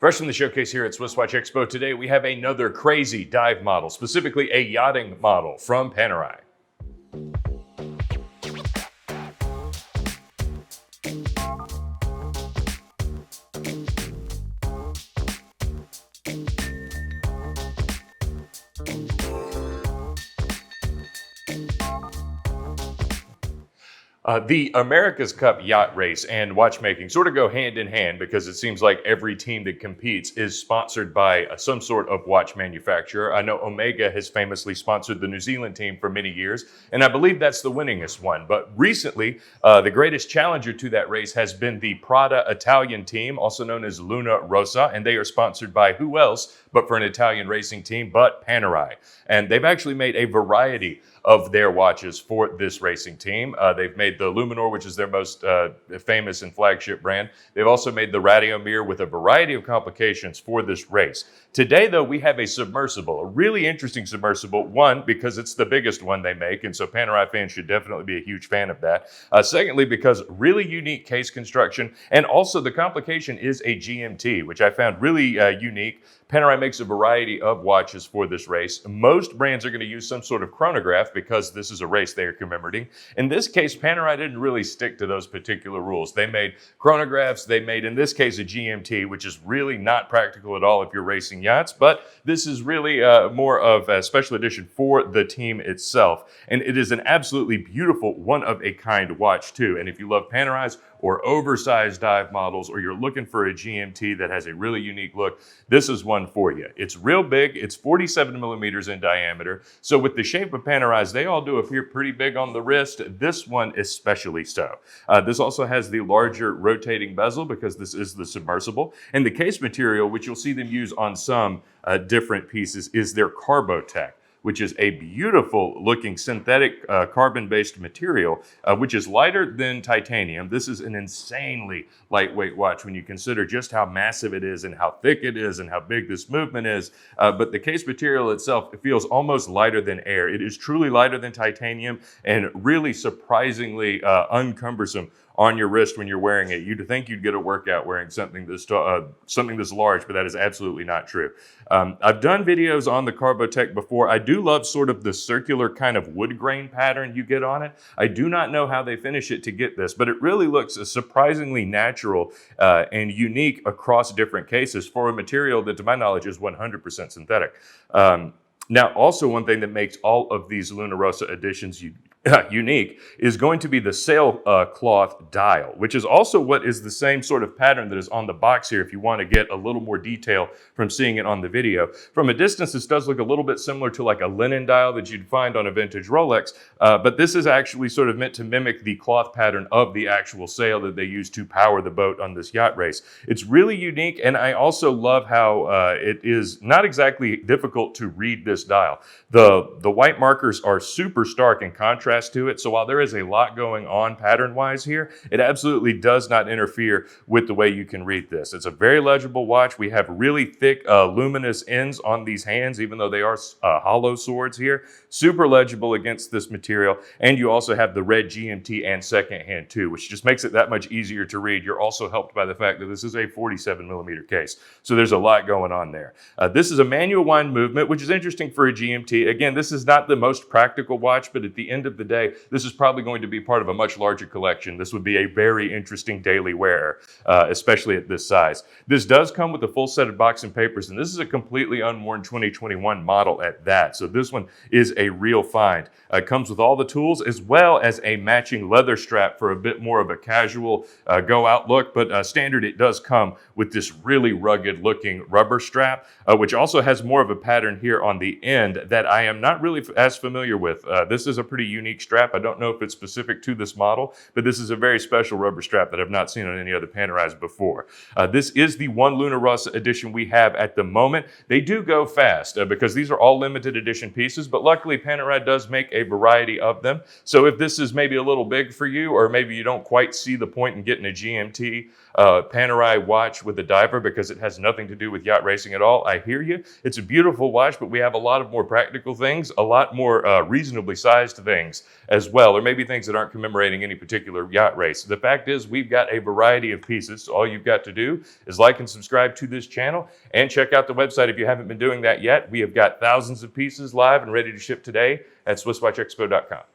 Fresh from the showcase here at SwissWatchExpo, today we have another crazy dive model, specifically a yachting model from Panerai. The America's Cup yacht race and watchmaking sort of go hand in hand because it seems like every team that competes is sponsored by some sort of watch manufacturer. I know Omega has famously sponsored the New Zealand team for many years, and I believe that's the winningest one. But recently, the greatest challenger to that race has been the Prada Italian team, also known as Luna Rossa, and they are sponsored by who else but for an Italian racing team, but Panerai. And they've actually made a variety of their watches for this racing team. They've made the Luminor, which is their most famous and flagship brand. They've also made the Radiomir with a variety of complications for this race. Today, though, we have a submersible, a really interesting submersible. One, because it's the biggest one they make, and so Panerai fans should definitely be a huge fan of that. Secondly, because really unique case construction, and also the complication is a GMT, which I found really unique. Panerai makes a variety of watches for this race. Most brands are going to use some sort of chronograph because this is a race they are commemorating. In this case, Panerai didn't really stick to those particular rules. They made chronographs. They made, in this case, a GMT, which is really not practical at all if you're racing yachts, but this is really more of a special edition for the team itself. And it is an absolutely beautiful, one-of-a-kind watch, too. And if you love Panerai's or oversized dive models, or you're looking for a GMT that has a really unique look, this is one for you. It's real big. It's 47 millimeters in diameter. So with the shape of Panerai's, they all do appear pretty big on the wrist. This one especially so. This also has the larger rotating bezel because this is the submersible. And the case material, which you'll see them use on some different pieces, is their Carbotech, which is a beautiful looking synthetic carbon-based material, which is lighter than titanium. This is an insanely lightweight watch when you consider just how massive it is and how thick it is and how big this movement is. But the case material itself, it feels almost lighter than air. It is truly lighter than titanium and really surprisingly uncumbersome on your wrist when you're wearing it. You'd think you'd get a workout wearing something this large, but that is absolutely not true. I've done videos on the Carbotech before. I do love sort of the circular kind of wood grain pattern you get on it. I do not know how they finish it to get this, but it really looks surprisingly natural and unique across different cases for a material that, to my knowledge, is 100% synthetic. Now, also one thing that makes all of these Luna Rossa editions unique is going to be the sailcloth dial, which is also what is the same sort of pattern that is on the box here if you want to get a little more detail from seeing it on the video. From a distance, this does look a little bit similar to like a linen dial that you'd find on a vintage Rolex, but this is actually sort of meant to mimic the cloth pattern of the actual sail that they use to power the boat on this yacht race. It's really unique, and I also love how it is not exactly difficult to read this dial. The white markers are super stark in contrast to it, so while there is a lot going on pattern-wise here, it absolutely does not interfere with the way you can read this. It's a very legible watch. We have really thick luminous ends on these hands, even though they are hollow swords here. Super legible against this material, and you also have the red GMT and second hand too, which just makes it that much easier to read. You're also helped by the fact that this is a 47 millimeter case, so there's a lot going on there. This is a manual wind movement, which is interesting for a GMT. Again, this is not the most practical watch, but at the end of the day, this is probably going to be part of a much larger collection. This would be a very interesting daily wear, especially at this size. This does come with a full set of box and papers, and this is a completely unworn 2021 model at that. So this one is a real find. It comes with all the tools as well as a matching leather strap for a bit more of a casual go-out look, but standard it does come with this really rugged looking rubber strap, which also has more of a pattern here on the end that I am not really as familiar with. This is a pretty unique strap. I don't know if it's specific to this model, but this is a very special rubber strap that I've not seen on any other Panerai's before. This is the one Luna Rossa edition we have at the moment. They do go fast because these are all limited edition pieces, but luckily Panerai does make a variety of them. So if this is maybe a little big for you, or maybe you don't quite see the point in getting a GMT, Panerai watch with a diver because it has nothing to do with yacht racing at all. I hear you. It's a beautiful watch, but we have a lot of more practical things, a lot more reasonably sized things as well, or maybe things that aren't commemorating any particular yacht race. The fact is, we've got a variety of pieces. So all you've got to do is like and subscribe to this channel and check out the website if you haven't been doing that yet. We have got thousands of pieces live and ready to ship today at SwissWatchExpo.com.